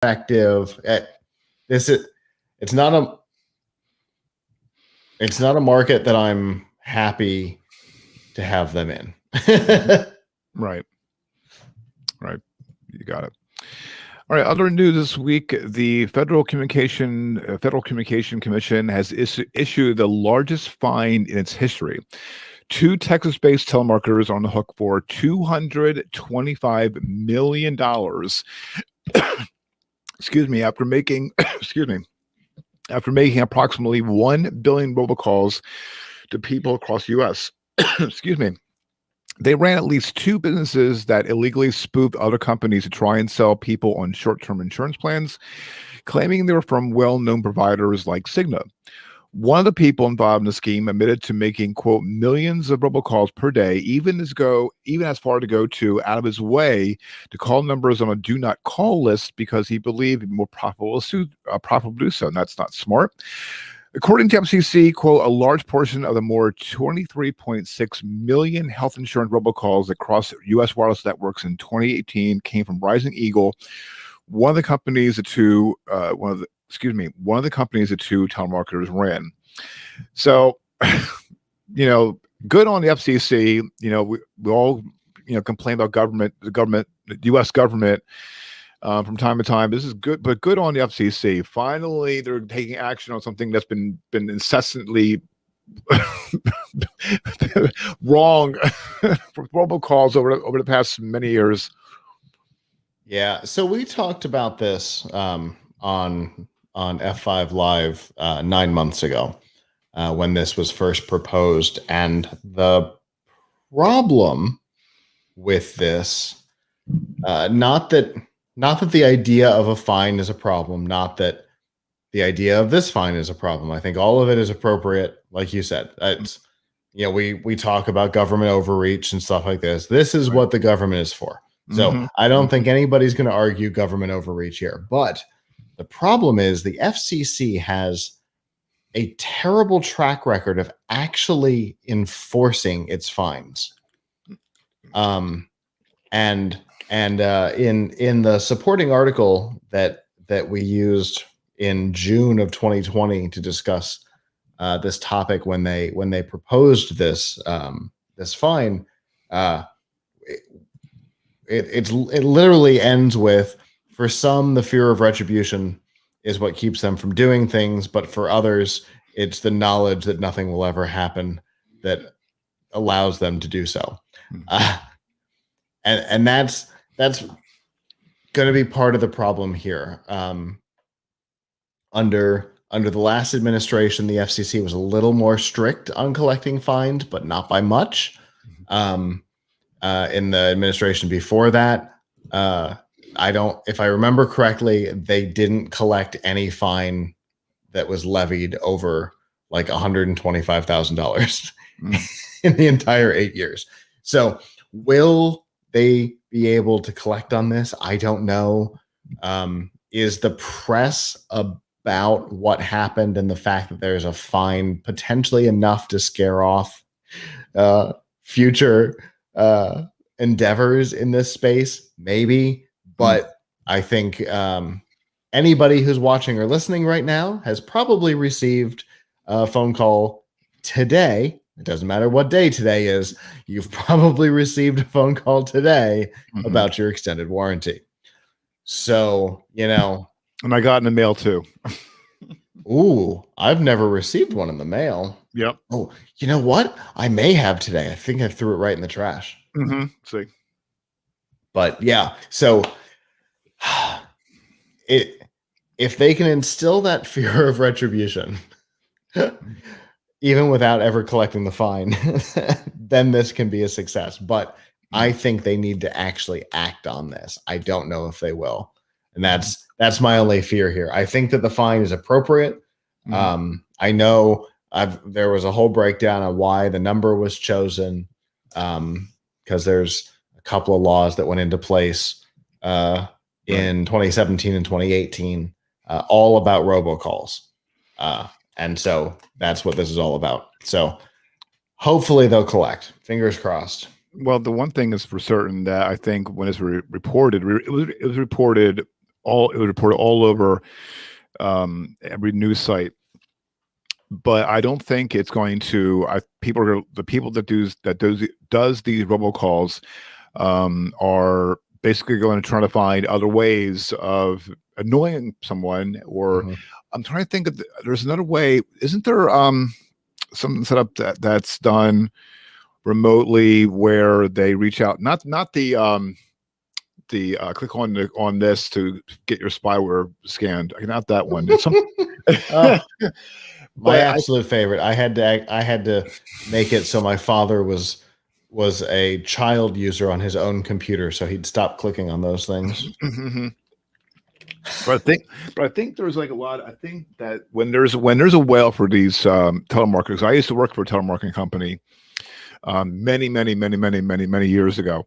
effective. It's not a market that I'm happy to have them in. Right. You got it. All right. Other news this week: the Federal Communication Commission has issued the largest fine in its history. 2 Texas-based telemarketers are on the hook for $225 million. Excuse me. After making approximately 1 billion robocalls to people across the U.S. Excuse me. They ran at least 2 businesses that illegally spoofed other companies to try and sell people on short-term insurance plans, claiming they were from well-known providers like Cigna. One of the people involved in the scheme admitted to making, quote, millions of robocalls per day, even as far to go to out of his way to call numbers on a do not call list because he believed it more profitable to do so. And that's not smart. According to FCC, quote, a large portion of the more 23.6 million health insurance robocalls across U.S. wireless networks in 2018 came from Rising Eagle, one of the companies the two telemarketers ran. So, good on the FCC. We all, complain about the U.S. government from time to time. This is good, but good on the FCC. Finally, they're taking action on something that's been incessantly wrong for robocalls over the past many years. Yeah, so we talked about this on F5 Live 9 months ago when this was first proposed, and the problem with this, not that the idea of a fine is a problem, not that the idea of this fine is a problem. I think all of it is appropriate, like you said. It's, we talk about government overreach and stuff like this. This is what the government is for. So I don't think anybody's going to argue government overreach here. But the problem is the FCC has a terrible track record of actually enforcing its fines. And in the supporting article that we used in June of 2020 to discuss this topic when they proposed this fine, it literally ends with, for some, the fear of retribution is what keeps them from doing things, but for others, it's the knowledge that nothing will ever happen that allows them to do so. And that's going to be part of the problem here. Under the last administration, the FCC was a little more strict on collecting fines, but not by much. In the administration before that, if I remember correctly, they didn't collect any fine that was levied over like $125,000 in the entire 8 years. So will they be able to collect on this? I don't know. Is the press about what happened and the fact that there's a fine potentially enough to scare off future endeavors in this space? Maybe. But I think anybody who's watching or listening right now has probably received a phone call today. It doesn't matter what day today is. You've probably received a phone call today about your extended warranty. So, And I got in the mail too. Ooh, I've never received one in the mail. Yep. Oh, you know what? I may have today. I think I threw it right in the trash. See. But yeah, so if they can instill that fear of retribution, even without ever collecting the fine, then this can be a success. But I think they need to actually act on this. I don't know if they will. And that's my only fear here. I think that the fine is appropriate. I know there was a whole breakdown on why the number was chosen, because there's a couple of laws that went into place in 2017 and 2018, all about robocalls. And so that's what this is all about. So hopefully they'll collect. Fingers crossed. Well, the one thing is for certain that I think when it's reported, it was reported It would report all over every news site. But I don't think it's going to. The people that does these robocalls are basically going to try to find other ways of annoying someone. Or Mhm. I'm trying to think of. There's another way. Isn't there something set up that's done remotely where they reach out? Not the click on this to get your spyware scanned. Not that one. It's some. Oh, my But absolute favorite. I had to make it so my father was a child user on his own computer, so he'd stop clicking on those things. But I think there's like a lot. I think that when there's a whale for these telemarketers, I used to work for a telemarketing company many years ago,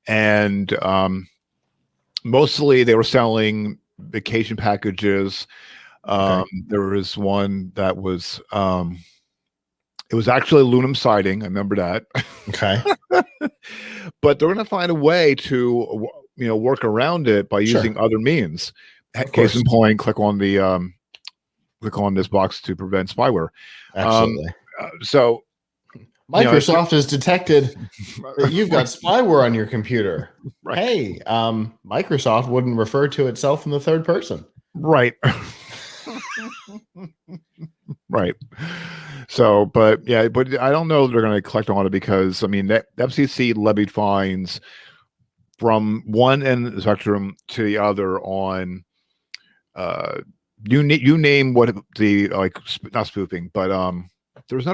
and mostly they were selling vacation packages. Okay. There was one that was it was actually aluminum siding. I remember that. Okay. But they're going to find a way to work around it by using Sure. other means. Of Case in course. point, click on this box to prevent spyware. Um, Absolutely. so it's Microsoft has detected that you've got spyware on your computer. right, Hey, Microsoft wouldn't refer to itself in the third person. right, right. So, but I don't know if they're going to collect on it because I mean, the FCC levied fines from one end of the spectrum to the other on you name what the not spoofing, but there was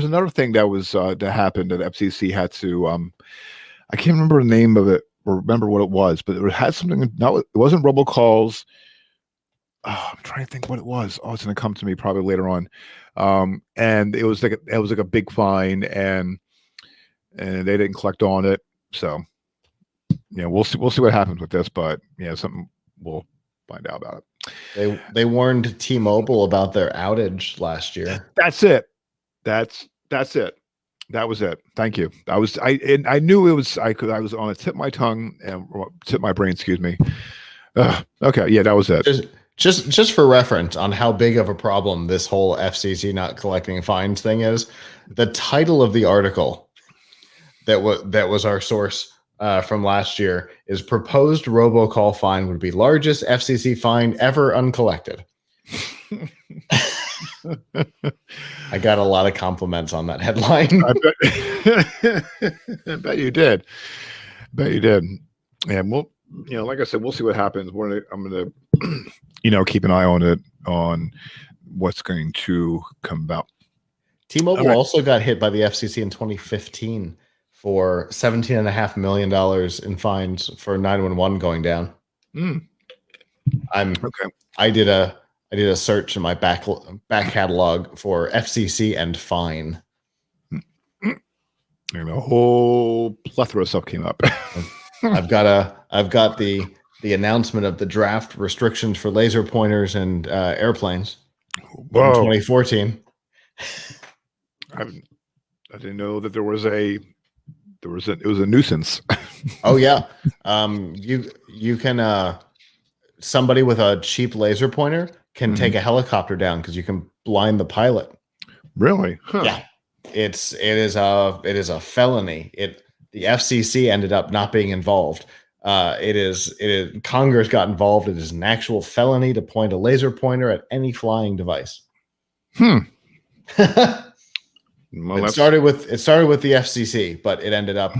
another thing that was that happened that FCC had to I can't remember the name of it or remember what it was, but it had something. No, it wasn't robocalls. Oh, I'm trying to think what it was. Oh, it's going to come to me probably later on. And it was like a big fine, and they didn't collect on it. So we'll see what happens with this, but something we'll find out about it. They warned T-Mobile about their outage last year. That's it. That's it. That was it. Thank you. I knew it was. I was on a tip of my tongue and tip of my brain. Excuse me. Okay. Yeah, that was it. Just for reference on how big of a problem this whole FCC not collecting fines thing is, the title of the article that was our source from last year is "Proposed Robocall Fine Would Be Largest FCC Fine Ever Uncollected." I got a lot of compliments on that headline. I bet you did. And we'll, like I said, we'll see what happens. I'm gonna, keep an eye on it on what's going to come about. T-Mobile also got hit by the FCC in 2015 for $17.5 million in fines for 911 going down. Okay. I did a search in my back catalog for FCC and fine. And a whole plethora of stuff came up. I've got the announcement of the draft restrictions for laser pointers and airplanes. Whoa. In 2014. I didn't know that it was a nuisance. Oh yeah. You can somebody with a cheap laser pointer can take a helicopter down because you can blind the pilot. Really? Huh. Yeah. It is a felony. The FCC ended up not being involved. Congress got involved. It is an actual felony to point a laser pointer at any flying device. Well, it started with the FCC, but it ended up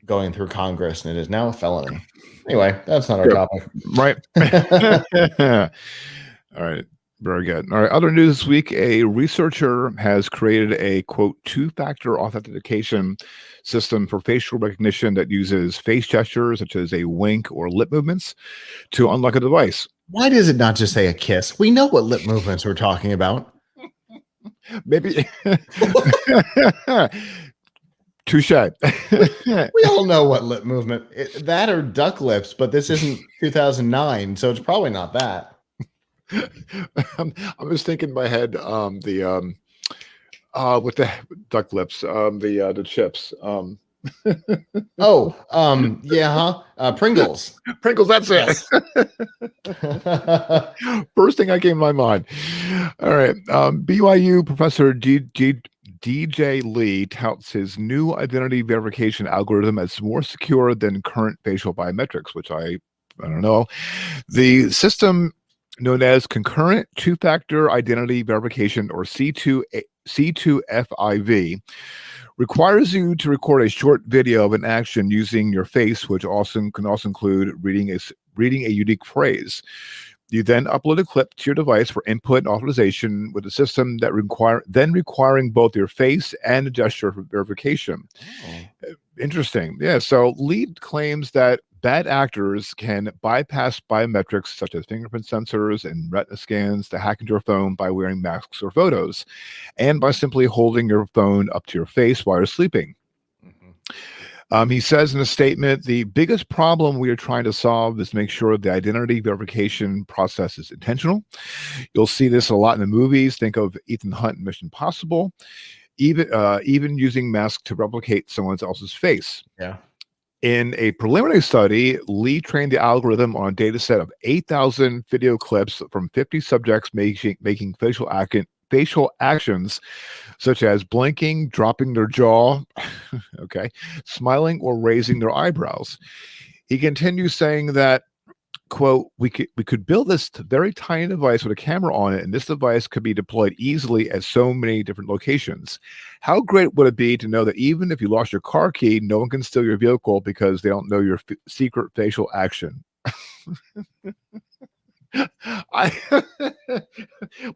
going through Congress, and it is now a felony. Anyway, that's not our topic. Right. All right. Very good. All right. Other news this week, a researcher has created a, quote, two-factor authentication system for facial recognition that uses face gestures, such as a wink or lip movements, to unlock a device. Why does it not just say a kiss? We know what lip movements we're talking about. Maybe. Touche. We all know what lip movement that or duck lips, but this isn't 2009, so it's probably not that. I was thinking in my head, with the duck lips, the chips. Oh, yeah, Pringles. Pringles, that's it. Yes. First thing that came to my mind. All right. BYU professor DJ Lee touts his new identity verification algorithm as more secure than current facial biometrics, which I don't know. The system known as concurrent two-factor identity verification, or C2FIV, requires you to record a short video of an action using your face, which can also include reading a unique phrase. You then upload a clip to your device for input and authorization, with a system that requiring both your face and a gesture for verification. Oh. Interesting. Yeah. So Lead claims that bad actors can bypass biometrics such as fingerprint sensors and retina scans to hack into your phone by wearing masks or photos, and by simply holding your phone up to your face while you're sleeping. He says in a statement, the biggest problem we are trying to solve is to make sure the identity verification process is intentional. You'll see this a lot in the movies. Think of Ethan Hunt in Mission Impossible, even using masks to replicate someone else's face. Yeah. In a preliminary study, Lee trained the algorithm on a data set of 8,000 video clips from 50 subjects making facial actions such as blinking, dropping their jaw, okay, smiling, or raising their eyebrows. He continues saying that, quote, we could build this very tiny device with a camera on it, and this device could be deployed easily at so many different locations. How great would it be to know that even if you lost your car key, no one can steal your vehicle because they don't know your secret facial action?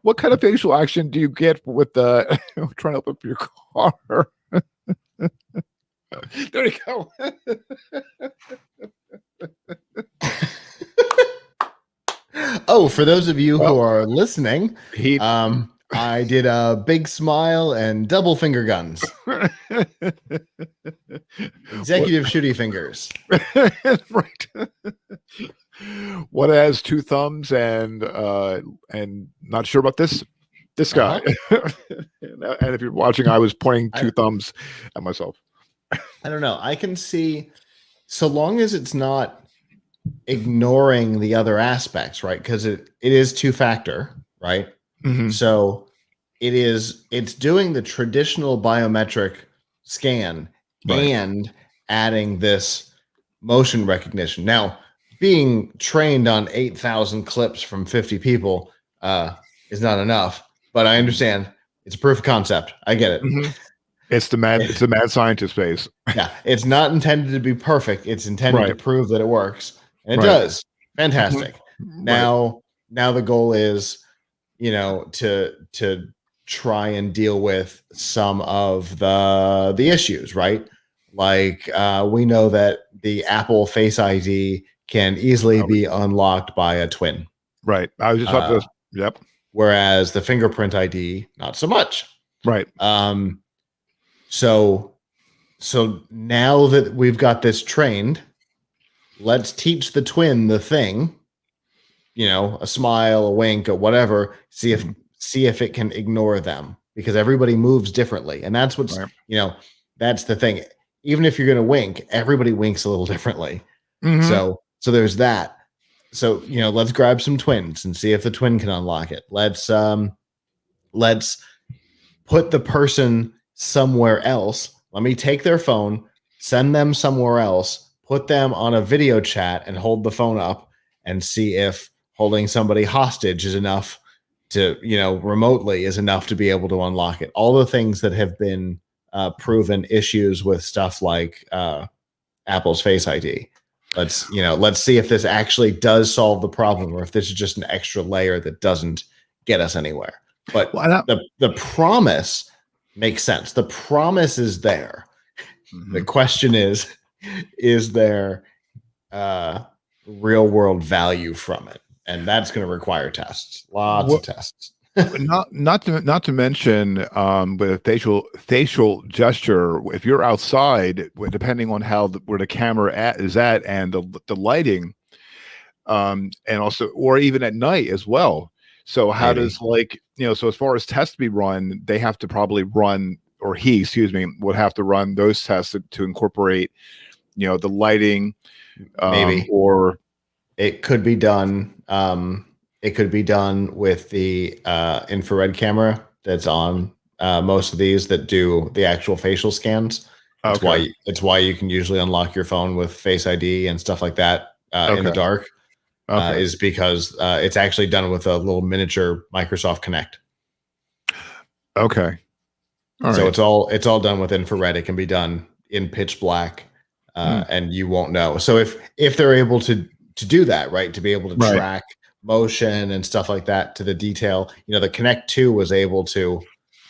What kind of facial action do you get with trying to open up your car? There you go. Oh, for those of you who Well, are listening, I did a big smile and double finger guns. Executive shooty fingers. Right. What has two thumbs and not sure about this guy. And if you're watching, I was pointing two thumbs at myself. I don't know. I can see, so long as it's not ignoring the other aspects, right? Because it is two-factor, right? Mhm. So it's doing the traditional biometric scan, Right. and adding this motion recognition. Now, being trained on 8,000 clips from 50 people is not enough, but I understand it's a proof of concept. I get it. Mhm. It's the mad scientist phase. Yeah, it's not intended to be perfect. It's intended to prove that it works, and it does. Fantastic. Now the goal is, to try and deal with some of the issues, right? Like we know that the Apple Face ID can easily be unlocked by a twin. Right. I was just about to. Yep. Whereas the fingerprint ID, not so much. Right. So now that we've got this trained, let's teach the twin the thing, a smile, a wink, or whatever, see if it can ignore them, because everybody moves differently. And that's what's, that's the thing. Even if you're going to wink, everybody winks a little differently. So there's that. So, let's grab some twins and see if the twin can unlock it. Let's put the person somewhere else. Let me take their phone, send them somewhere else, put them on a video chat, and hold the phone up and see if holding somebody hostage is enough to, remotely is enough to be able to unlock it. All the things that have been proven issues with stuff like Apple's Face ID. Let's see if this actually does solve the problem, or if this is just an extra layer that doesn't get us anywhere. But the promise makes sense. The promise is there. The question is there real world value from it? And that's going to require tests, lots of tests. not to mention with a facial gesture, if you're outside, depending on where the camera is at and the lighting, and also, or even at night as well. So how does so as far as tests to be run, they have to probably run, or he, excuse me, would have to run those tests to incorporate, the lighting, Maybe or it could be done. It could be done with the infrared camera that's on most of these that do the actual facial scans. okay, It's why you can usually unlock your phone with Face ID and stuff like that in the okay, dark. okay, Is because it's actually done with a little miniature Microsoft Connect. okay, all So right, it's all done with infrared. It can be done in pitch black, and you won't know. So if they're able to do that, right, to be able to right, track motion and stuff like that to the detail, the Connect 2 was able to.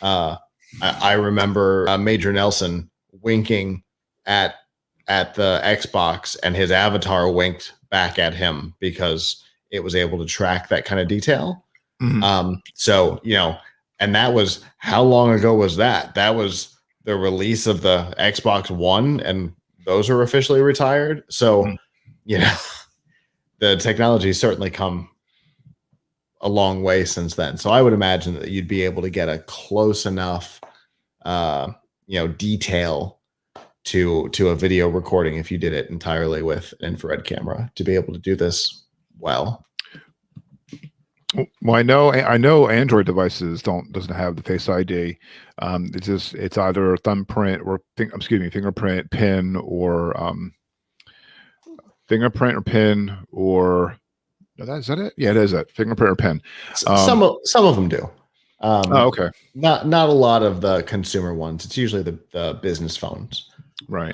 I remember Major Nelson winking at the Xbox, and his avatar winked back at him because it was able to track that kind of detail. mhm, So, and that was how long ago was that? That was the release of the Xbox One, and those are officially retired. So, mhm, you know, the technology certainly come a long way since then. So I would imagine that you'd be able to get a close enough detail to a video recording if you did it entirely with an infrared camera to be able to do this well. Well, I know Android devices doesn't have the Face ID. It's either a thumbprint or fingerprint, pin, or fingerprint or pin, or is that it? Yeah, it is it. Fingerprint or pin. Some of them do. Oh, okay, Not a lot of the consumer ones. It's usually the business phones right.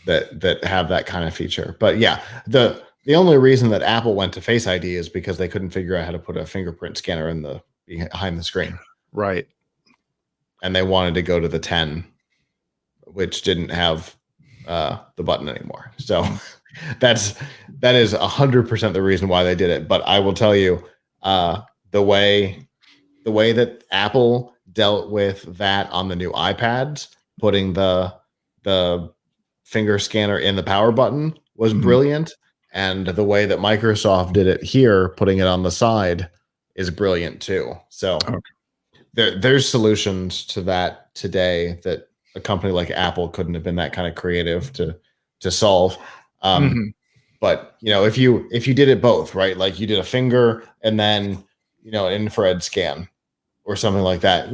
that have that kind of feature. But yeah, the only reason that Apple went to Face ID is because they couldn't figure out how to put a fingerprint scanner in the behind the screen, Right. and they wanted to go to the 10, which didn't have the button anymore. So that is 100% the reason why they did it. But I will tell you, the way that Apple dealt with that on the new iPads, putting the finger scanner in the power button was Mhm. brilliant. And the way that Microsoft did it here, putting it on the side, is brilliant too. So Okay. there's solutions to that today that a company like Apple couldn't have been that kind of creative to solve. Mhm. But if you did it both, right, like you did a finger and then an infrared scan or something like that,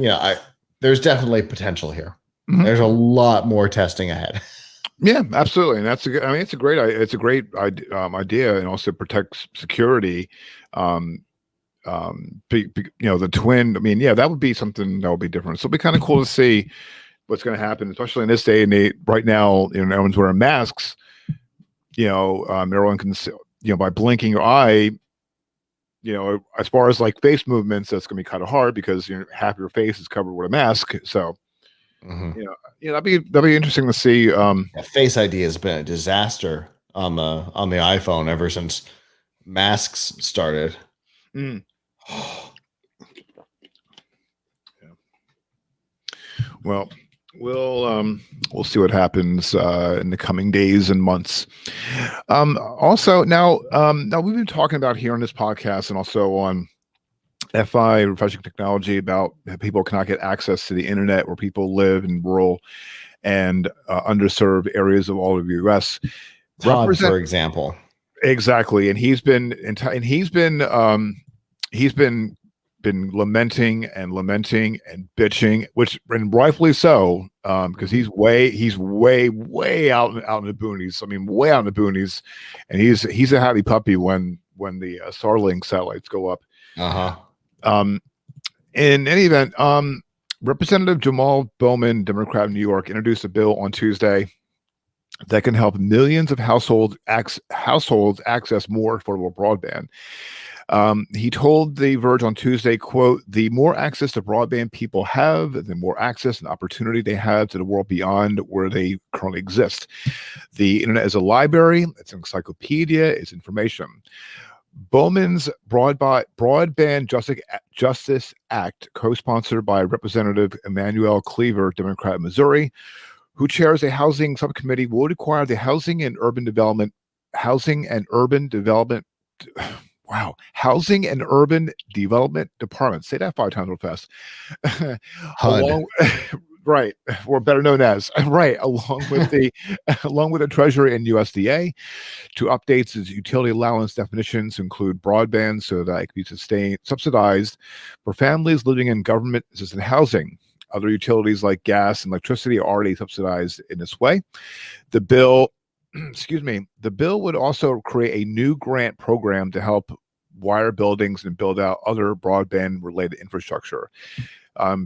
there's definitely potential here. Mhm. There's a lot more testing ahead. Yeah, absolutely, and that's a good. I mean, it's a great idea, and also protects security. Um, the twin. I mean, yeah, that would be something that would be different. So it'll be kind of cool to see what's going to happen, especially in this day and age. Right now, everyone's wearing masks. Everyone can see, by blinking your eye. As far as like face movements, that's going to be kind of hard because half your face is covered with a mask. So, Mhm. that'd be interesting to see. Yeah, Face ID has been a disaster on the iPhone ever since masks started. Mm, well, we'll see what happens in the coming days and months. Also, now we've been talking about here on this podcast and also on FI Refreshing Technology about people cannot get access to the internet where people live in rural and underserved areas of all of the U.S. Todd, for example. Exactly, and he's been lamenting and bitching, which and rightfully so, because he's way out in the boonies. I mean, way out in the boonies, and he's a happy puppy when the Starlink satellites go up. Uh-huh. In any event, Representative Jamal Bowman, Democrat of New York, introduced a bill on Tuesday that can help millions of households access more affordable broadband. He told The Verge on Tuesday, quote, "The more access to broadband people have, the more access and opportunity they have to the world beyond where they currently exist. The internet is a library, it's an encyclopedia, it's information." Bowman's Broadband Justice Act, co-sponsored by Representative Emmanuel Cleaver, Democrat of Missouri, who chairs a housing subcommittee, will require the Housing and Urban Development Department, say that 5 times real fast, HUD. along right, or better known as right, along with the along with the Treasury and USDA, to updates its utility allowance definitions include broadband so that it can be subsidized for families living in government assisted housing. Other utilities like gas and electricity are already subsidized in this way. The bill, excuse me, the bill would also create a new grant program to help wire buildings and build out other broadband related infrastructure.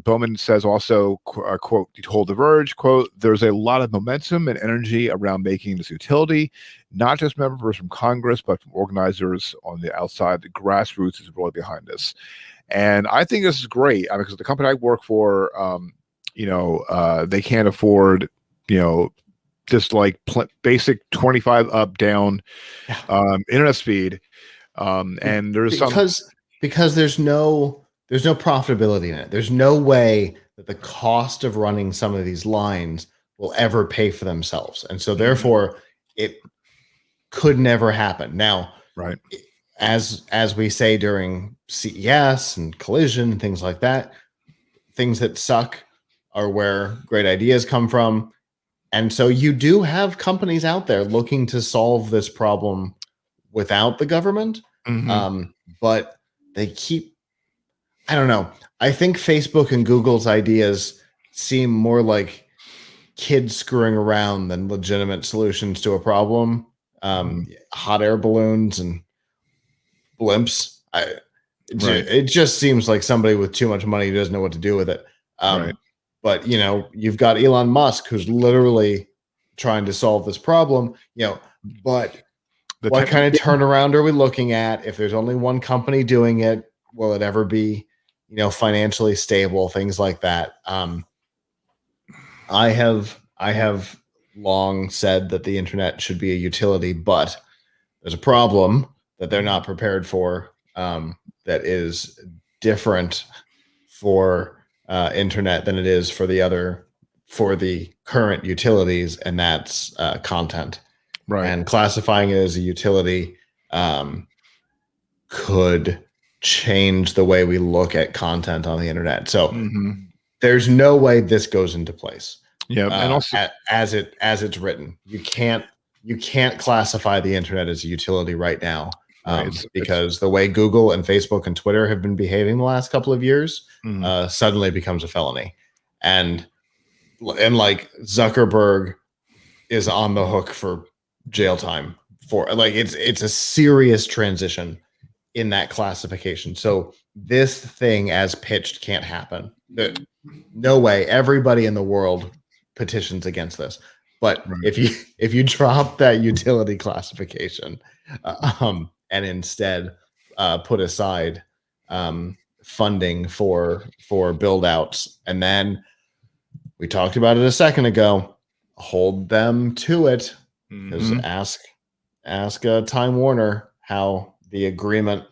Bowman says also, quote, he told The Verge, quote, there's a lot of momentum and energy around making this utility, not just members from Congress, but from organizers on the outside. The grassroots is really behind this. And I think this is great because the company I work for, they can't afford, just like basic 25 up, down internet speed. And there's because there's no profitability in it. There's no way that the cost of running some of these lines will ever pay for themselves. And so therefore it could never happen. Now, right. As we say during CES and Collision and things like that, things that suck are where great ideas come from. And so you do have companies out there looking to solve this problem without the government. But they keep, I don't know. I think Facebook and Google's ideas seem more like kids screwing around than legitimate solutions to a problem. Hot air balloons and blimps. It just seems like somebody with too much money who doesn't know what to do with it. But you've got Elon Musk who's literally trying to solve this problem. But what kind of turnaround are we looking at? If there's only one company doing it, will it ever be, financially stable? Things like that. I have long said that the internet should be a utility, but there's a problem that they're not prepared for. That is different for internet than it is for the current utilities, and that's content. Right. And classifying it as a utility could change the way we look at content on the internet. So there's no way this goes into place. Yeah, and also as it's written, you can't classify the internet as a utility right now. Because the way Google and Facebook and Twitter have been behaving the last couple of years, suddenly becomes a felony. And like Zuckerberg is on the hook for jail time for it's a serious transition in that classification. So this thing as pitched can't happen. No way. Everybody in the world petitions against this. But if you drop that utility classification, and instead put aside funding for build outs, and then we talked about it a second ago, hold them to it. Because ask Time Warner how the agreement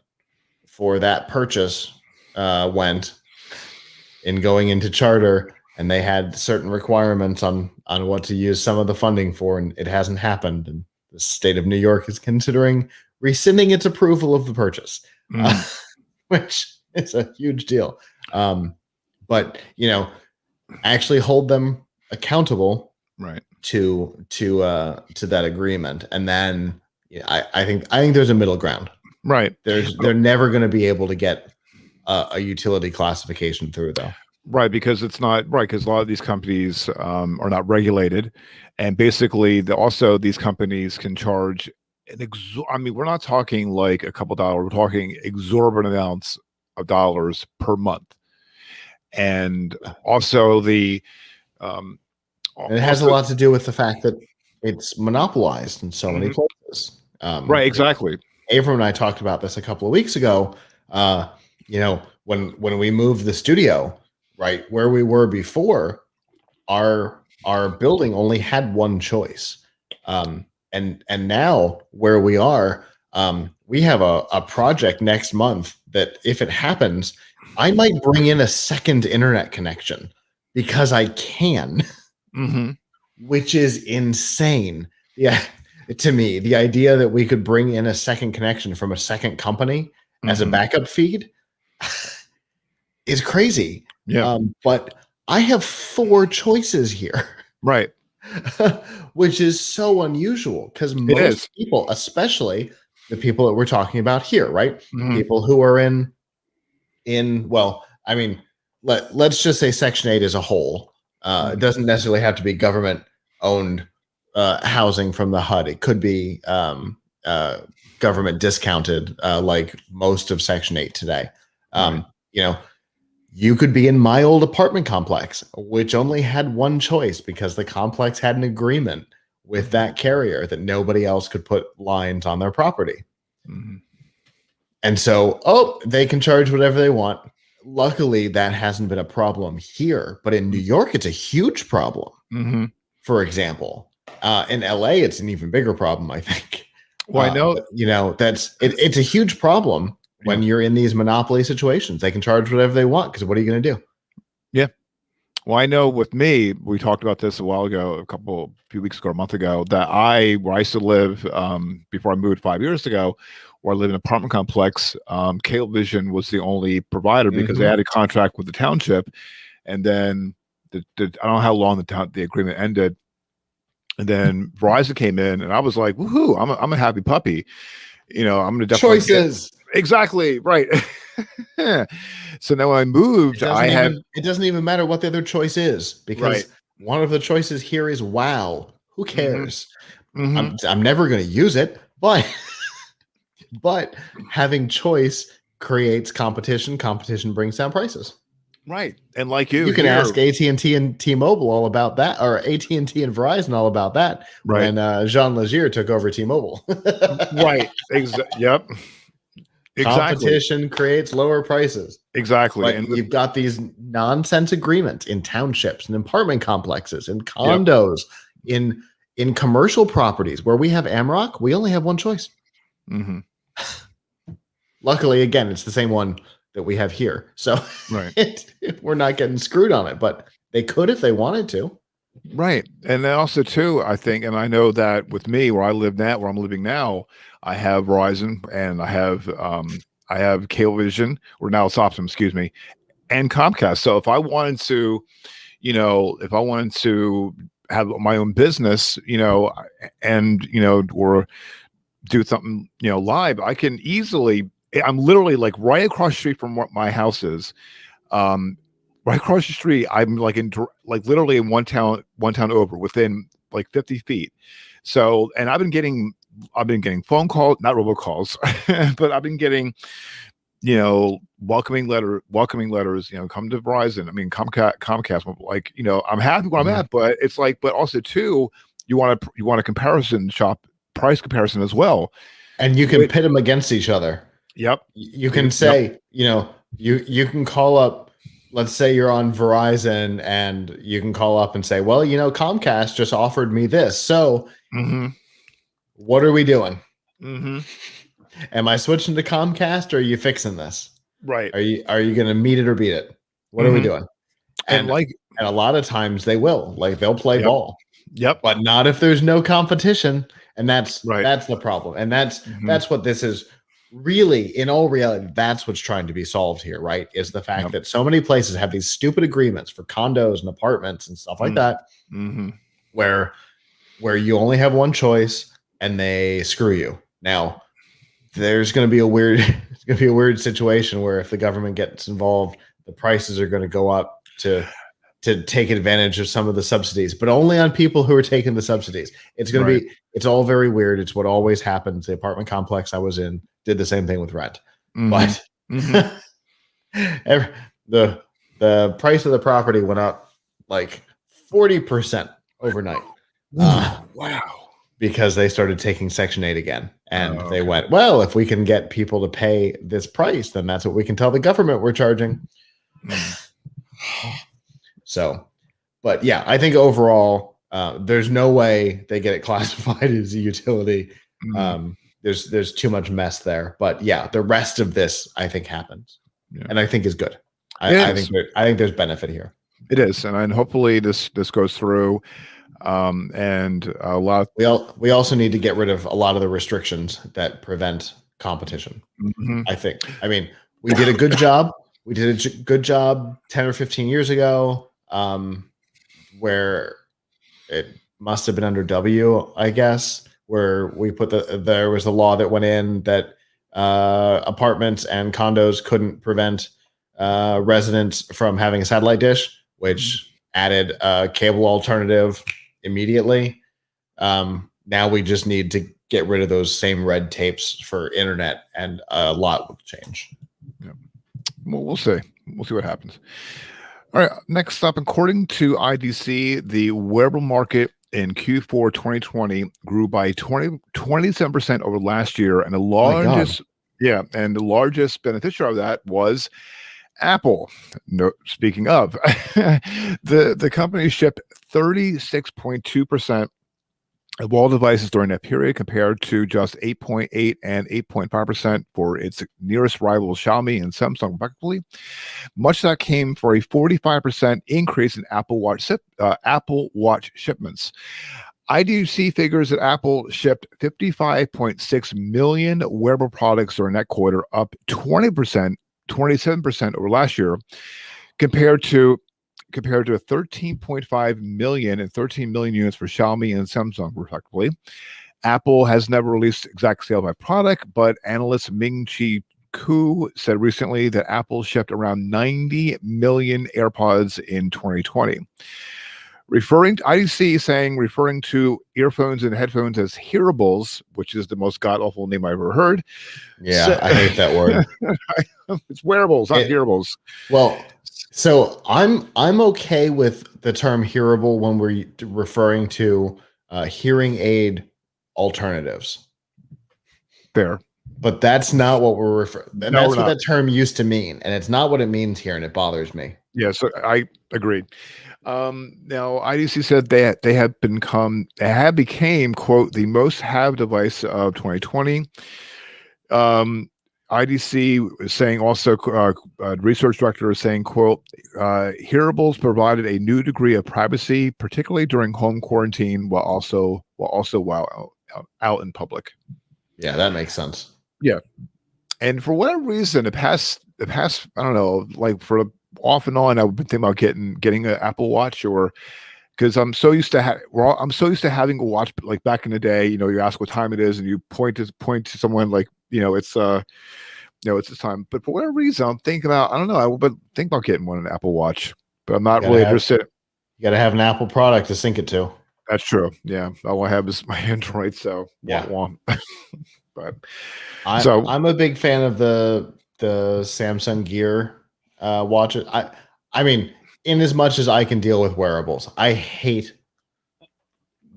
for that purchase went in going into charter, and they had certain requirements on what to use some of the funding for, and it hasn't happened. And the state of New York is considering rescinding its approval of the purchase, which is a huge deal. But actually hold them accountable, right, to that agreement, and then I think there's a middle ground. Right. They're never going to be able to get a utility classification through, though. Right, because it's not right, because a lot of these companies are not regulated, and basically also these companies can charge we're not talking like a couple dollars, we're talking exorbitant amounts of dollars per month. And also it has a lot to do with the fact that it's monopolized in so many places. Right, exactly. Avram and I talked about this a couple of weeks ago. When we moved the studio, right where we were before, our building only had one choice. And now where we are, we have a project next month that if it happens, I might bring in a second internet connection because I can, which is insane. Yeah. To me, the idea that we could bring in a second connection from a second company as a backup feed is crazy. Yeah. But I have 4 choices here. Right. Which is so unusual because It most is. people, especially the people that we're talking about here, right? Mhm. People who are in well, I mean, let's just say Section 8 as a whole. It Mhm. doesn't necessarily have to be government owned housing from the HUD. It could be government discounted, like most of Section 8 today. Right. You know, you could be in my old apartment complex, which only had one choice because the complex had an agreement with Mhm. that carrier that nobody else could put lines on their property. Mhm. And so, oh, they can charge whatever they want. Luckily, that hasn't been a problem here, but in New York, it's a huge problem. Mhm. For example, in LA, it's an even bigger problem, I think. Well, I know. But it's a huge problem Yeah. when you're in these monopoly situations. They can charge whatever they want because what are you going to do? Yeah. Well, I know with me, we talked about this a while ago, few weeks ago, a month ago, that where I used to live before I moved 5 years ago, where I lived in an apartment complex, Cablevision was the only provider because they Mhm. had a contract with the township, and then I don't know how long the agreement ended, and then Verizon came in, and I was like, "Woohoo! I'm a happy puppy." I'm going to definitely get Choices. exactly right. So now when I It moved, I doesn't had even it doesn't even matter what the other choice is right. because one of the choices here is wow. Who Hmm. cares? Hmm. I'm never going to use it, but having choice creates competition. Competition brings down prices. Right. And like you You can here, ask AT&T and T-Mobile all about that, or AT&T and Verizon all about that right. when Jean Legier took over T-Mobile. Right. Yep. Exactly. Competition creates lower prices. Exactly. But And with you've got these nonsense agreements in townships and apartment complexes and yep. condos in commercial properties where we have AMROC, we only have one choice. Hmm. Luckily, again, it's the same one that we have here. So Right. we're not getting screwed on it, but they could if they wanted to. Right. And then also too, I think, and I know that with me where I'm living now, I have Verizon and I have Cablevision, or now it's Optum, excuse me, and Comcast. So if I wanted to, if I wanted to have my own business, and or do something, live, I can easily. I'm literally like right across the street from what my house is. Um, right across the street, I'm like like literally in one town over, within like 50 feet. So, and I've been getting phone calls, not robocalls, but I've been getting welcoming letters, come to Verizon. I mean, Comcast, like, I'm happy where I'm Mhm. at, but it's like, but also too, you want a comparison shop, price comparison as well. And you can Which, pit them against each other. yep, You can yep, say, you can call up, let's say you're on Verizon and you can call up and say, well, Comcast just offered me this. So mm-hmm, what are we doing? mm-hmm, Am I switching to Comcast or are you fixing this? right, Are you going to meet it or beat it? What are we mm-hmm, doing? and And like, a lot of times they will, like they'll play yep, ball, yep, but not if there's no competition. And right, that's the problem. And mm-hmm, that's what this is really, in all reality, that's what's trying to be solved here, right? Is the fact yep, that so many places have these stupid agreements for condos and apartments and stuff like that, mm-hmm, where you only have one choice and they screw you. Now, there's going to be a weird it's going to be a weird situation where if the government gets involved, the prices are going to go up to take advantage of some of the subsidies, but only on people who are taking the subsidies. It's going to right, be it's all very weird. It's what always happens. The apartment complex I was in did the same thing with rent. mm-hmm, But mm-hmm. every, the price of the property went up like 40% overnight. Uh, Ooh, wow. because they started taking Section 8 again. And Oh, they okay. went, well, if we can get people to pay this price, then that's what we can tell the government we're charging. Mm, So, but yeah, I think overall, there's no way they get it classified as a utility. mm, There's too much mess there. But yeah, the rest of this I think happens, yeah. and I think is good. It I is. think I think there's benefit here. It is, and hopefully this goes through. And a lot. We also need to get rid of a lot of the restrictions that prevent competition. Mhm. I think. I mean, we did a good job. We did a good job 10 or 15 years ago. where it must have been under W, I guess, where we put there was a law that went in that apartments and condos couldn't prevent residents from having a satellite dish, which added a cable alternative immediately. Now we just need to get rid of those same red tapes for internet, and a lot will change. Yeah. Well, we'll see. We'll see what happens. All right. Next up, according to IDC, the wearable market in Q4 2020 grew by 27% over last year, and the largest beneficiary of that was Apple. No, speaking of, the company shipped 36.2% of all devices during that period, compared to just 8.8 and 8.5% for its nearest rivals, Xiaomi and Samsung, respectively. Much of that came for a 45% increase in Apple Watch shipments. IDC figures that Apple shipped 55.6 million wearable products during that quarter, up 27% over last year, compared to 13.5 million and 13 million units for Xiaomi and Samsung, respectively. Apple has never released exact sale by product, but analyst Ming-Chi Kuo said recently that Apple shipped around 90 million AirPods in 2020. Referring to earphones and headphones as hearables, which is the most god-awful name I've ever heard. Yeah, I hate that word. It's wearables, not hearables. Well, so I'm okay with the term hearable when we're referring to hearing aid alternatives. Fair. But that's not what we're referring. And that's what that term used to mean, and it's not what it means here, and it bothers me. Yeah, so I agreed. Now, IDC said they have became, quote, the most have device of 2020. IDC is saying also, research director is saying, quote, hearables provided a new degree of privacy, particularly during home quarantine, while also out in public. Yeah, that makes sense. Yeah, and for whatever reason, the past, I don't know, like for off and on, I've been thinking about getting an Apple Watch, or because I'm so used to having a watch, like back in the day. You ask what time it is, and you point to someone, like it's it's this time. But for whatever reason, I'm thinking about, I don't know, but think about getting an Apple Watch, but I'm not really interested. You got to have an Apple product to sync it to. That's true. Yeah, all I have is my Android, so yeah. But I'm a big fan of the Samsung Gear watches. I mean, in as much as I can deal with wearables, I hate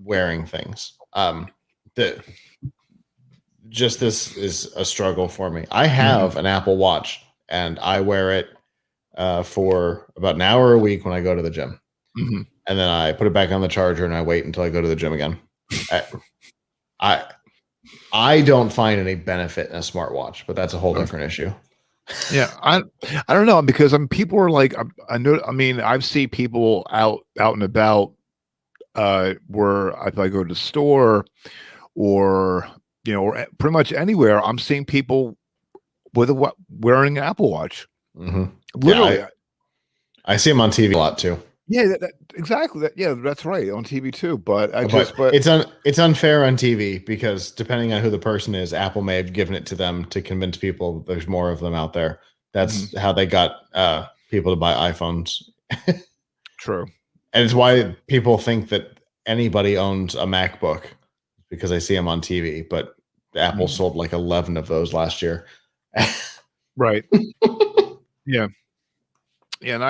wearing things. This is a struggle for me. I have an Apple Watch, and I wear it for about an hour a week when I go to the gym. Mm-hmm. And then I put it back on the charger, and I wait until I go to the gym again. I don't find any benefit in a smartwatch, but that's a whole different issue. Yeah, I don't know, because people are like, I've seen people out and about, where if I go to the store or or pretty much anywhere, I'm seeing people wearing an Apple Watch. Mm-hmm. Literally, yeah, I see them on TV a lot too. Yeah, exactly. Yeah, that's right, on TV too. But it's unfair on TV, because depending on who the person is, Apple may have given it to them to convince people there's more of them out there. That's how they got people to buy iPhones. True. And it's why people think that anybody owns a MacBook, because I see them on TV. But Apple sold like 11 of those last year. Right. Yeah. Yeah, and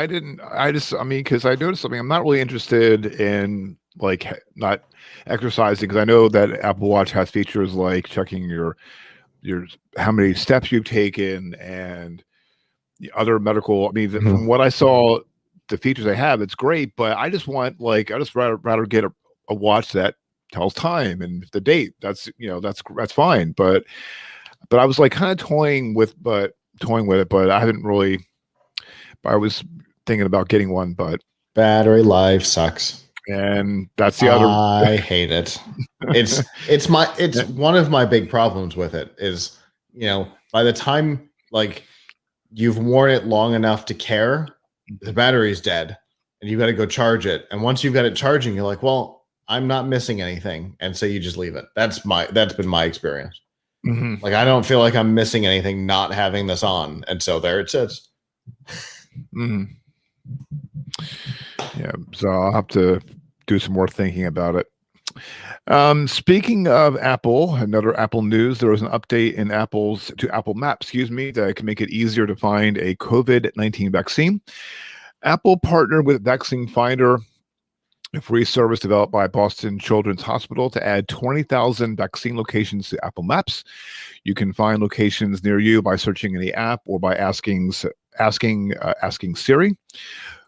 because I noticed something. I'm not really interested in not exercising, because I know that Apple Watch has features like checking your how many steps you've taken and the other medical. From what I saw, the features they have, it's great. But I just want I just rather get a watch that tells time and the date. That's that's fine. But I was kind of toying with it, but I haven't really. I was thinking about getting one, but battery life sucks, and that's the other. I hate it. It's one of my big problems with it is, by the time you've worn it long enough to care, the battery's dead, and you got to go charge it. And once you've got it charging, you're like, well, I'm not missing anything. And so you just leave it. That's been my experience. Mm-hmm. Like, I don't feel like I'm missing anything not having this on. And so there it sits. Mm-hmm. Yeah. So I'll have to do some more thinking about it. Speaking of Apple, another Apple news, there was an update in Apple Maps, that can make it easier to find a COVID-19 vaccine. Apple partnered with Vaccine Finder, a free service developed by Boston Children's Hospital, to add 20,000 vaccine locations to Apple Maps. You can find locations near you by searching in the app or by asking Siri.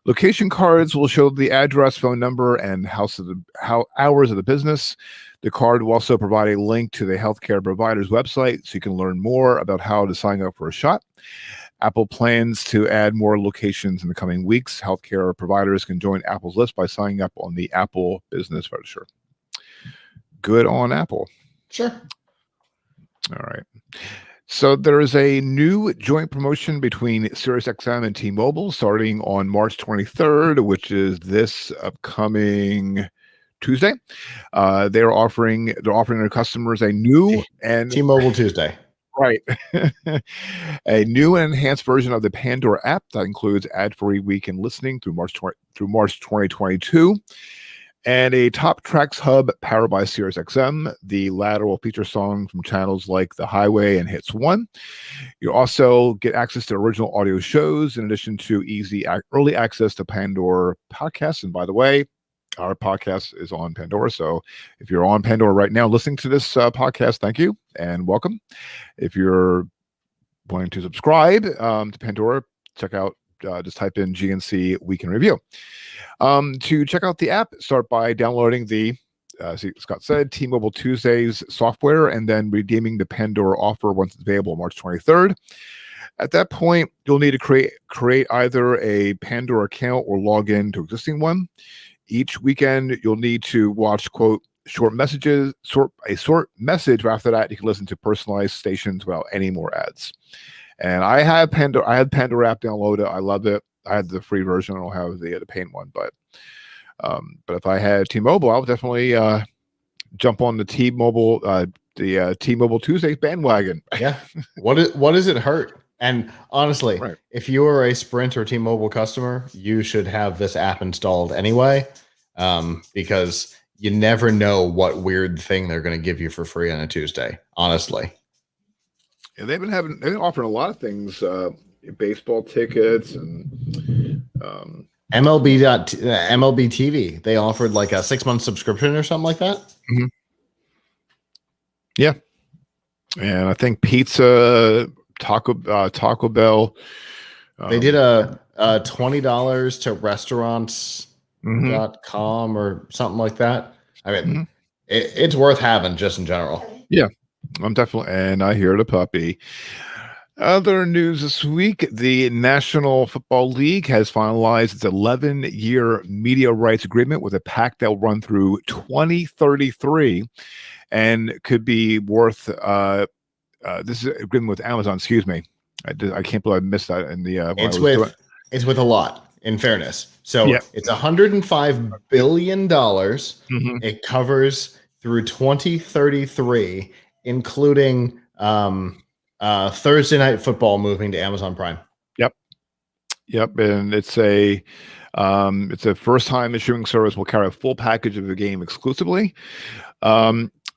Location cards will show the address, phone number, and hours of the business. The card will also provide a link to the healthcare provider's website so you can learn more about how to sign up for a shot. Apple plans to add more locations in the coming weeks. Healthcare providers can join Apple's list by signing up on the Apple Business Register. Good on Apple. Sure. All right. So there is a new joint promotion between SiriusXM and T-Mobile starting on March 23rd, which is this upcoming Tuesday. They're offering their customers a new and T-Mobile Tuesday. Right. A new and enhanced version of the Pandora app that includes ad-free weekend listening through March 2022. And a Top Tracks hub powered by SiriusXM. The latter will feature songs from channels like The Highway and Hits One. You'll also get access to original audio shows in addition to early access to Pandora podcasts. And by the way, our podcast is on Pandora. So if you're on Pandora right now listening to this podcast, thank you and welcome. If you're wanting to subscribe to Pandora, check out, just type in GNC Weekend Review. To check out the app, start by downloading the, Scott said, T-Mobile Tuesdays software and then redeeming the Pandora offer once it's available March 23rd. At that point, you'll need to create either a Pandora account or log in to existing one. Each weekend, you'll need to watch, quote, short message. After that, you can listen to personalized stations without any more ads. And I had Pandora app downloaded. I loved it. I had the free version. I don't have the paid one, but if I had T-Mobile, I would definitely jump on the T-Mobile T-Mobile Tuesdays bandwagon. Yeah. What does it hurt? And honestly, Right. If you are a Sprint or T-Mobile customer, you should have this app installed anyway, because you never know what weird thing they're going to give you for free on a Tuesday. Honestly, and they've been offering a lot of things, baseball tickets and MLB TV. They offered like a 6-month subscription or something like that. Mm-hmm. Yeah, and I think pizza. Taco Bell. They did a $20 to restaurants.com or something like that. I mean, it's worth having just in general. Yeah, I'm definitely. And I hear the puppy. Other news this week, the National Football League has finalized its 11-year media rights agreement with a pact that will run through 2033 and could be worth this is agreement with Amazon. Excuse me, I can't believe I missed that in the. It's with a lot. In fairness, so yeah. It's $105 billion. Mm-hmm. It covers through 2033, including Thursday Night Football moving to Amazon Prime. Yep, and it's a first time issuing service will carry a full package of the game exclusively.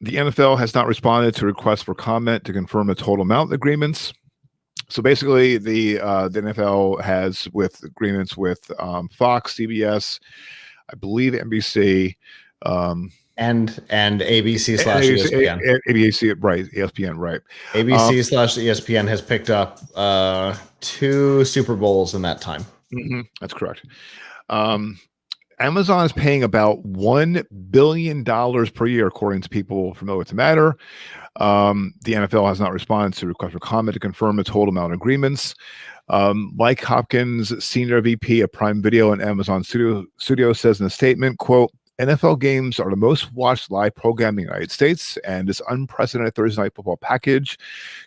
The NFL has not responded to requests for comment to confirm the total amount of agreements. So basically, the NFL has with agreements with Fox, CBS, I believe NBC, and ABC/ESPN. ABC, right? ESPN, right? ABC/ESPN has picked up 2 Super Bowls in that time. Mm-hmm, that's correct. Amazon is paying about $1 billion per year, according to people familiar with the matter. The NFL has not responded to requests for comment to confirm the total amount of agreements. Mike Hopkins, Senior VP of Prime Video and Amazon Studio, says in a statement, quote, NFL games are the most watched live program in the United States, and this unprecedented Thursday Night Football package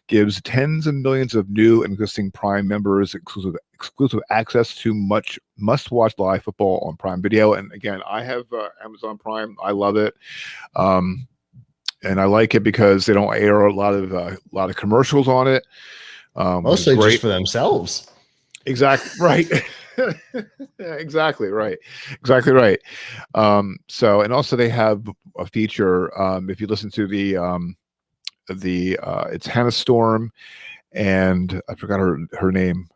gives tens of millions of new and existing Prime members exclusive access to much must-watch live football on Prime Video. And again, I have Amazon Prime. I love it, and I like it because they don't air a lot of commercials on it. Mostly just for themselves. Exactly right. Exactly right. Exactly right. So, and also they have a feature. If you listen to it's Hannah Storm, and I forgot her name.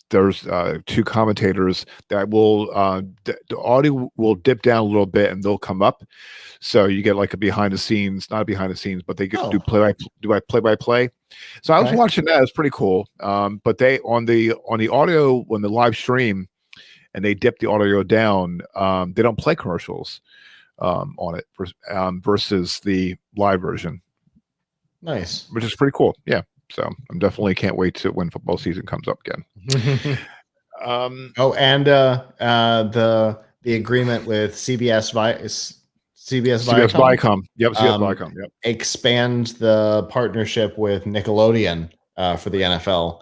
There's two commentators that will the audio will dip down a little bit and they'll come up, so you get like a behind the scenes, not behind the scenes, but they do play by play. So I was watching that. It's pretty cool. But they on the audio, when the live stream and they dip the audio down, they don't play commercials on it versus the live version. Nice. Which is pretty cool. Yeah. So I'm definitely can't wait to when football season comes up again. And the agreement with CBS Viacom. Yep, CBS Viacom. Yep. Expand the partnership with Nickelodeon for the NFL.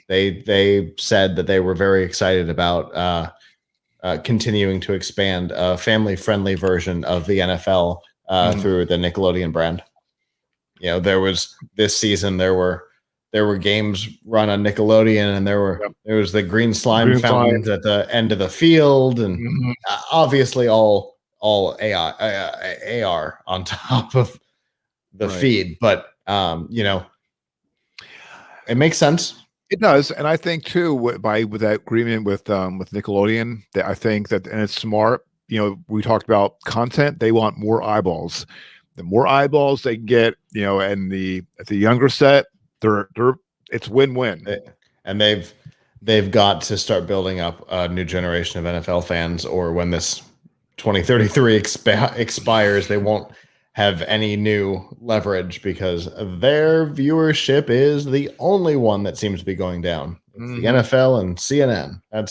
They said that they were very excited about continuing to expand a family-friendly version of the NFL through the Nickelodeon brand. You know, this season there were games run on Nickelodeon, and there was the green slime fountains at the end of the field, and obviously all AR on top of the feed. But you know, it makes sense. It does, and I think too with that agreement with Nickelodeon, that I think that, and it's smart. You know, we talked about content; they want more eyeballs. The more eyeballs they can get, you know, and the younger set, it's win-win. And they've got to start building up a new generation of NFL fans, or when this 2033 expires, they won't have any new leverage because their viewership is the only one that seems to be going down. It's the NFL and CNN. That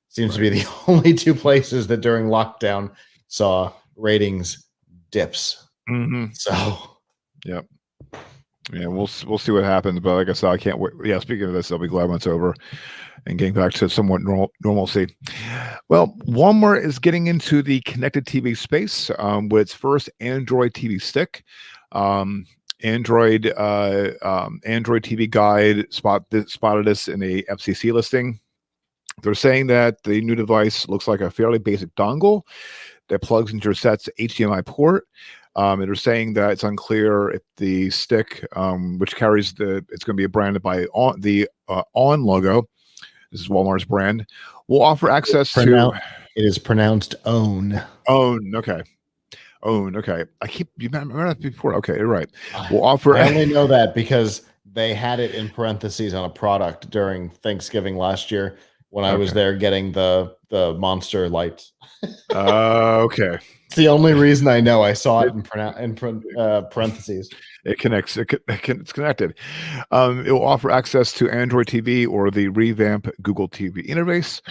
seems to be the only two places that during lockdown saw ratings dips. So, yeah, we'll see what happens. But like I said, I can't wait. Yeah, speaking of this, I'll be glad when it's over and getting back to somewhat normalcy. Well, Walmart is getting into the connected TV space with its first Android TV stick. Android TV Guide spotted this in a FCC listing. They're saying that the new device looks like a fairly basic dongle that plugs into your set's HDMI port. And they're saying that it's unclear if the stick, which carries it's going to be branded by the On logo. This is Walmart's brand. Will offer access to. It is pronounced own. Own. Okay. Own. Okay. You remember that before? Okay, you're right. We'll offer. I only know that because they had it in parentheses on a product during Thanksgiving last year when I was there getting the Monster lights. Okay. It's the only reason I know. I saw it in parentheses. It connects. It's connected. It will offer access to Android TV or the revamped Google TV interface.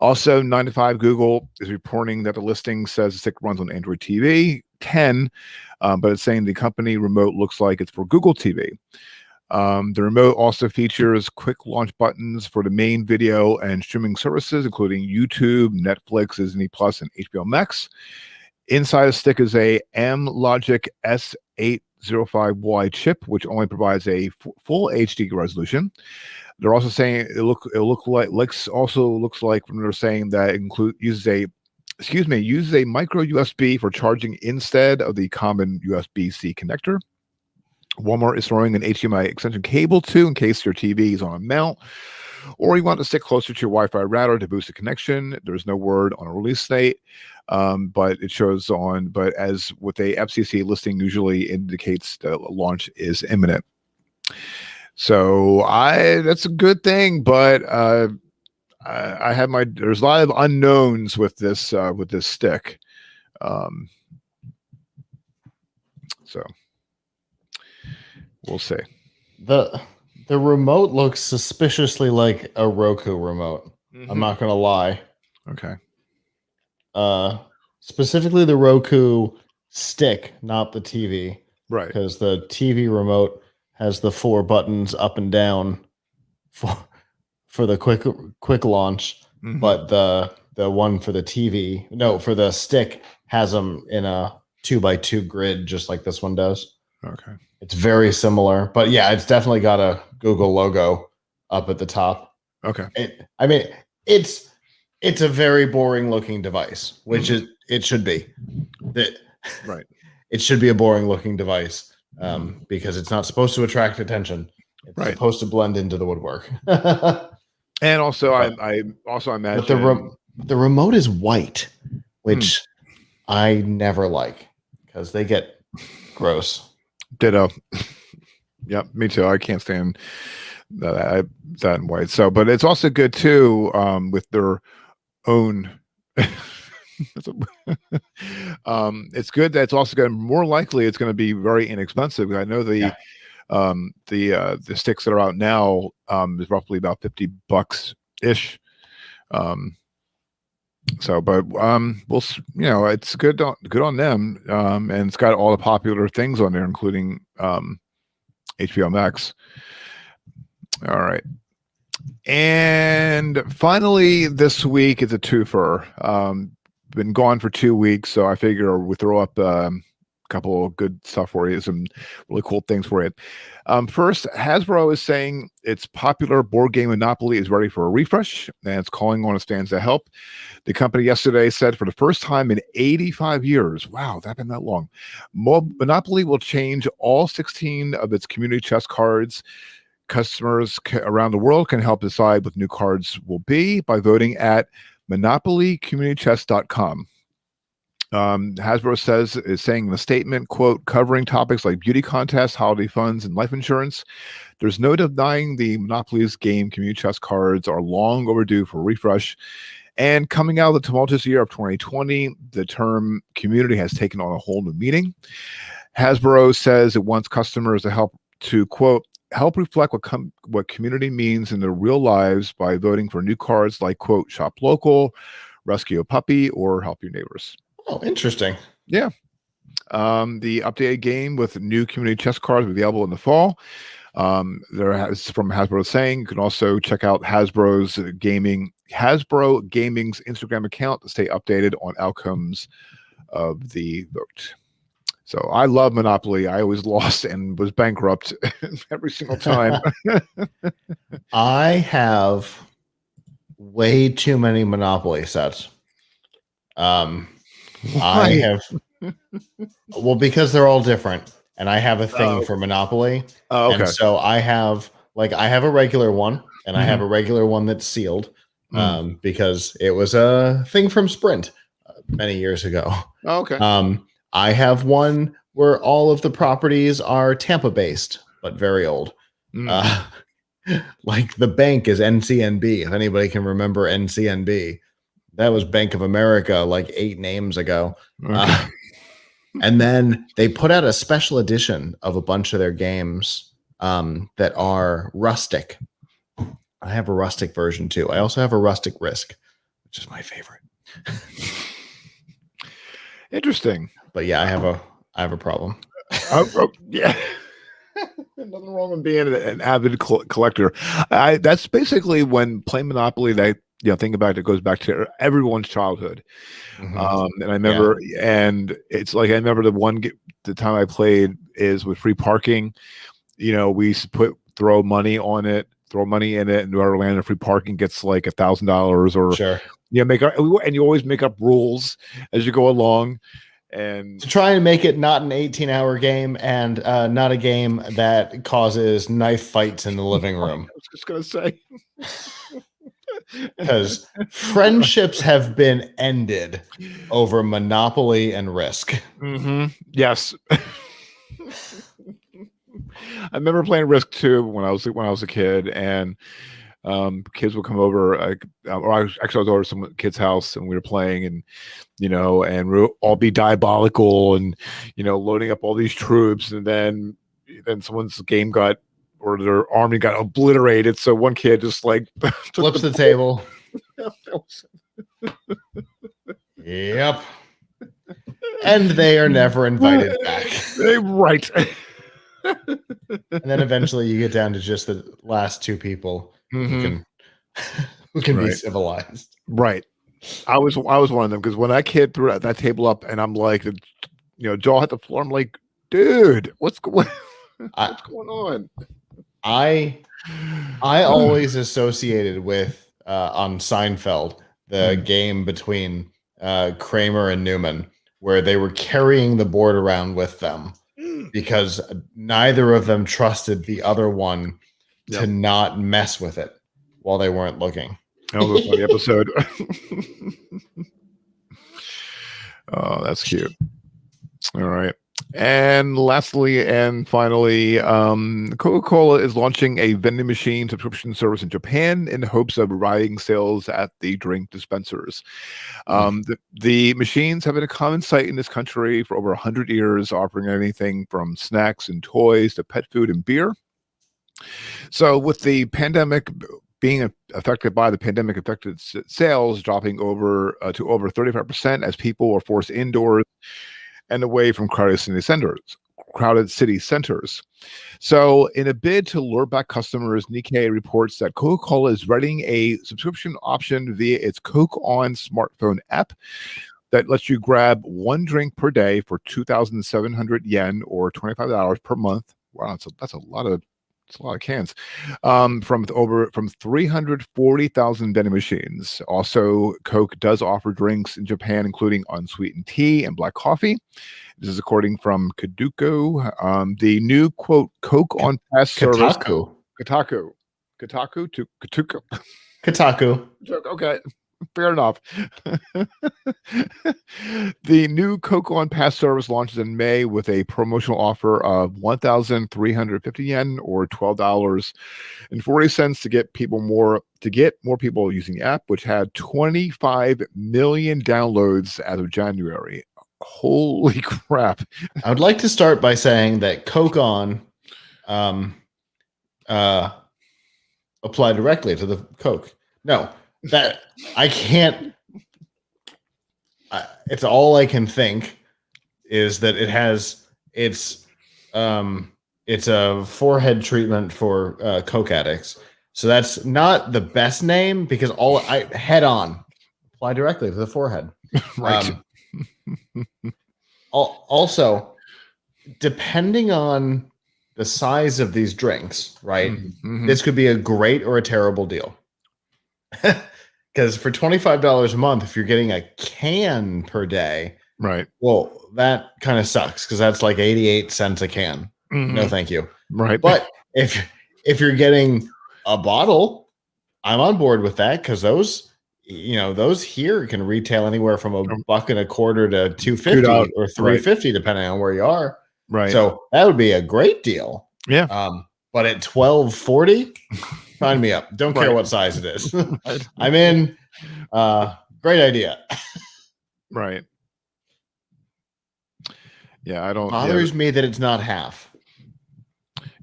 Also, 9 to 5 Google is reporting that the listing says the stick runs on Android TV 10, but it's saying the company remote looks like it's for Google TV. The remote also features quick launch buttons for the main video and streaming services, including YouTube, Netflix, Disney Plus, and HBO Max. Inside the stick is a M-Logic S805Y chip, which only provides a full HD resolution. They're also saying it looks like when they're saying that it uses a micro USB for charging instead of the common USB-C connector. Walmart is throwing an HDMI extension cable too, in case your TV is on a mount, or you want to stick closer to your Wi-Fi router to boost the connection. There's no word on a release date, but it shows on. But as with a FCC listing, usually indicates the launch is imminent. So that's a good thing, but I have there's a lot of unknowns with this stick. So we'll see. The remote looks suspiciously like a Roku remote. I'm not gonna lie. Okay. specifically the Roku stick, not the TV, Right. because the TV remote has the 4 buttons up and down for the quick launch, Mhm. but the one for the TV, no, for the stick has them in a 2x2 grid, just like this one does. Okay. It's very similar, but yeah, it's definitely got a Google logo up at the top. Okay. I mean, it's a very boring looking device, which is it should be. Right. It should be a boring looking device because it's not supposed to attract attention. It's Right. supposed to blend into the woodwork. And also, But- I also But imagine the remote is white, which I never like because they get gross. ditto. Yep, me too. I can't stand that in white. So, but it's also good too with their own. It's good that it's also going to more likely it's going to be very inexpensive. I know the sticks that are out now is roughly about $50 ish. So, but we'll it's good on them. And it's got all the popular things on there, including HBO Max. All right. And finally, this week is a twofer. Been gone for 2 weeks, so I figure we throw up a couple of good stuff for you, some really cool things for you. First, Hasbro is saying its popular board game Monopoly is ready for a refresh, and it's calling on its fans to help. The company yesterday said for the first time in 85 years, wow, that's been that long, Monopoly will change all 16 of its community chest cards. Customers around the world can help decide what new cards will be by voting at monopolycommunitychest.com. Hasbro is saying in the statement, quote, covering topics like beauty contests, holiday funds, and life insurance. There's no denying the Monopoly's game community chest cards are long overdue for a refresh. And coming out of the tumultuous year of 2020, the term community has taken on a whole new meaning. Hasbro says it wants customers to help to, quote, help reflect what community means in their real lives by voting for new cards like, quote, shop local, rescue a puppy, or help your neighbors. Oh, interesting. Yeah. The updated game with new community chest cards will be available in the fall. There has from Hasbro saying you can also check out Hasbro Gaming's Instagram account to stay updated on outcomes of the vote. So I love Monopoly. I always lost and was bankrupt every single time. I have way too many Monopoly sets. I have because they're all different, and I have a thing for Monopoly. Oh, okay. And so I have a regular one, and I have a regular one that's sealed because it was a thing from Sprint many years ago. Oh, okay. I have one where all of the properties are Tampa based, but very old. Like the bank is NCNB. If anybody can remember NCNB, that was Bank of America like 8 names ago. Okay. And then they put out a special edition of a bunch of their games that are rustic. I have a rustic version too. I also have a rustic Risk, which is my favorite. Interesting. But yeah, I have a problem. Yeah. Nothing wrong with being an avid collector. That's basically when playing Monopoly. Think about it goes back to everyone's childhood. And I remember, and it's like I remember the time I played is with free parking. We used to throw money in it, and whoever landed free parking gets like $1,000 or sure. And you always make up rules as you go along. And to try and make it not an 18-hour game and not a game that causes knife fights in the living room. I was just going to say. Because friendships have been ended over Monopoly and Risk. Yes. I remember playing Risk too when I was a kid, and kids would come over. I was over some kid's house, and we were playing, and and we'll all be diabolical, and loading up all these troops, and then someone's game or their army got obliterated. So one kid just like flips the table. Yep. And they are never invited back. Right. And then eventually you get down to just the last two people Mhm. who can be Right. civilized. Right. I was one of them because when that kid threw that table up and I'm like, jaw hit the floor. I'm like, dude, what's going I on? I always associated with on Seinfeld the Mm. game between Kramer and Newman, where they were carrying the board around with them Mm. because neither of them trusted the other one to Yep. not mess with it while they weren't looking. That was a funny episode. Oh, that's cute. All right. And lastly and finally, Coca-Cola is launching a vending machine subscription service in Japan in hopes of reviving sales at the drink dispensers. The machines have been a common sight in this country for over 100 years, offering anything from snacks and toys to pet food and beer. So, with the pandemic being affected by the pandemic, affected sales dropping over to over 35% as people were forced indoors and away from crowded city centers. So, in a bid to lure back customers, Nikkei reports that Coca-Cola is running a subscription option via its Coke On smartphone app that lets you grab one drink per day for 2,700 yen or $25 per month. Wow, that's a lot of cans. From 340,000 vending machines. Also, Coke does offer drinks in Japan, including unsweetened tea and black coffee. This is according from Kaduko. The new quote Coke on Pass service. Kotaku. Kotaku. Kotaku. Okay. Fair enough. The new Coke On Pass service launches in May with a promotional offer of 1,350 yen or $12.40 to get more people using the app, which had 25 million downloads as of January. Holy crap. I would like to start by saying that Coke On apply directly to the Coke. No, that I can't. It's all I can think is that it's a forehead treatment for Coke addicts. So that's not the best name because head on apply directly to the forehead. Right. Also, depending on the size of these drinks, right? Mm-hmm. This could be a great or a terrible deal. Because for $25 a month, if you're getting a can per day, right. Well, that kind of sucks because that's like 88 cents a can. Mm-hmm. No, thank you. Right. But if you're getting a bottle, I'm on board with that because those here can retail anywhere from $1.25 to $2.50 or $3.50 depending on where you are. Right. So that would be a great deal. Yeah. But at $12.40, sign me up. Don't care what size it is. I'm in. Great idea. Right. Yeah, I don't. Bothers me that it's not half.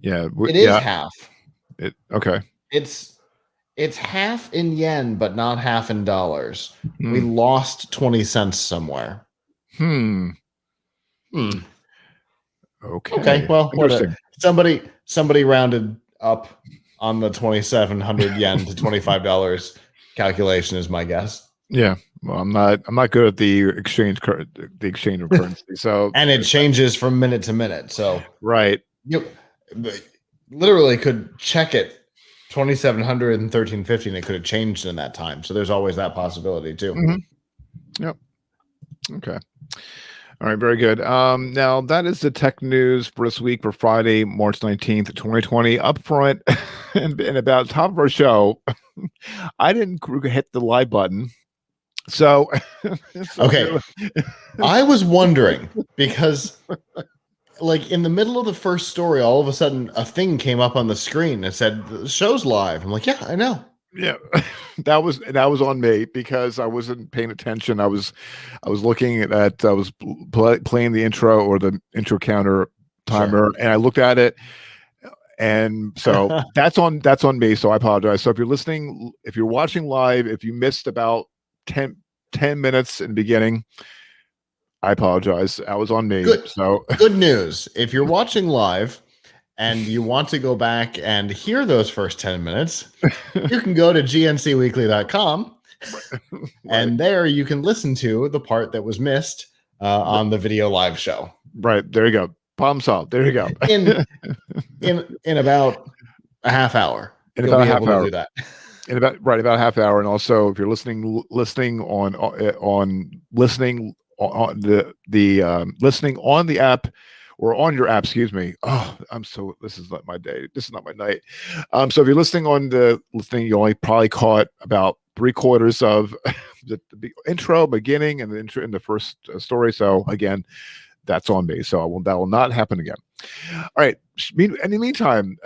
Yeah, it is half. Okay. It's half in yen, but not half in dollars. We lost 20 cents somewhere. Okay. Well, somebody rounded up on the 2,700 yen to $25 calculation is my guess. Yeah. Well, I'm not good at the exchange of currency. So and it changes from minute to minute. So right. You literally could check it 2,700 and 1350 and it could have changed in that time. So there's always that possibility too. Mm-hmm. Yep. Okay. All right, very good. Now that is the tech news for this week for Friday, March 19th, 2020. Up front and about top of our show, I didn't hit the live button. So okay. I was wondering because like in the middle of the first story, all of a sudden a thing came up on the screen that said the show's live. I'm like, yeah, I know. Yeah, that was on me because I wasn't paying attention. I was looking at I was playing the intro or the intro counter timer, and I looked at it, and so that's on me. So I apologize. So if you're listening, if you're watching live, if you missed about 10 minutes in the beginning, I apologize. That was on me. Good. So Good news. If you're watching live and you want to go back and hear those first 10 minutes, you can go to gncweekly.com and there you can listen to the part that was missed on the video live show. Right. There you go. Problem solved. There you go. in about a half hour. In You'll about be a half able hour. to do that. In about a half hour. And also if you're listening on listening on the app or on your app, excuse me. Oh, this is not my day. This is not my night. So if you're listening, you only probably caught about 3/4 of the intro, beginning, and the intro in the first story. So again, that's on me. So that will not happen again. All right. In the meantime,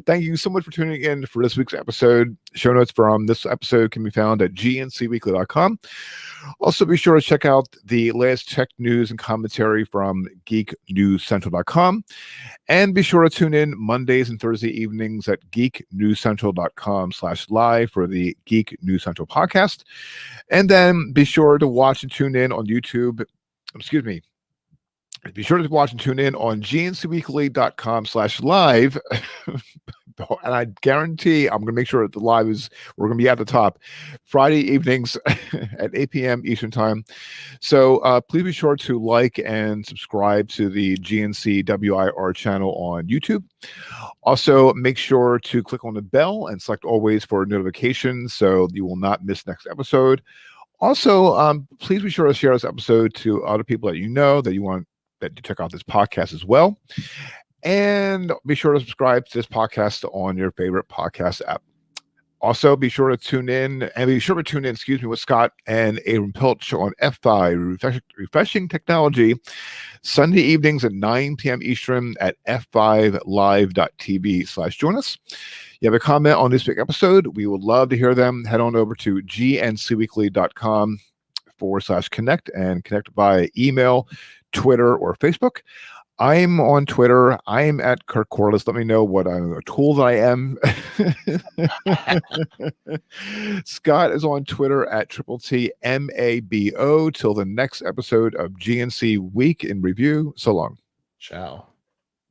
thank you so much for tuning in for this week's episode. Show notes from this episode can be found at gncweekly.com. Also, be sure to check out the latest tech news and commentary from geeknewscentral.com. And be sure to tune in Mondays and Thursday evenings at geeknewscentral.com/live for the Geek News Central podcast. And then be sure to watch and tune in on YouTube. Excuse me. Be sure to watch and tune in on gncweekly.com/live. And I guarantee I'm going to make sure that we're going to be at the top Friday evenings at 8 p.m. Eastern time. So please be sure to like and subscribe to the GNC WIR channel on YouTube. Also, make sure to click on the bell and select always for notifications so you will not miss next episode. Also, please be sure to share this episode to other people that you know that you check out this podcast as well. And be sure to subscribe to this podcast on your favorite podcast app. Also, be sure to tune in, with Scott and Abram Pilch on F5 Refreshing Technology, Sunday evenings at 9 p.m. Eastern at f5live.tv/join us. You have a comment on this week's episode, we would love to hear them. Head on over to gncweekly.com/connect and connect via email, Twitter, or Facebook. I'm on Twitter. I'm at Kirk Corliss. Let me know what tool that I am. Scott is on Twitter at TTMABO. Till the next episode of GNC Week in Review. So long. Ciao.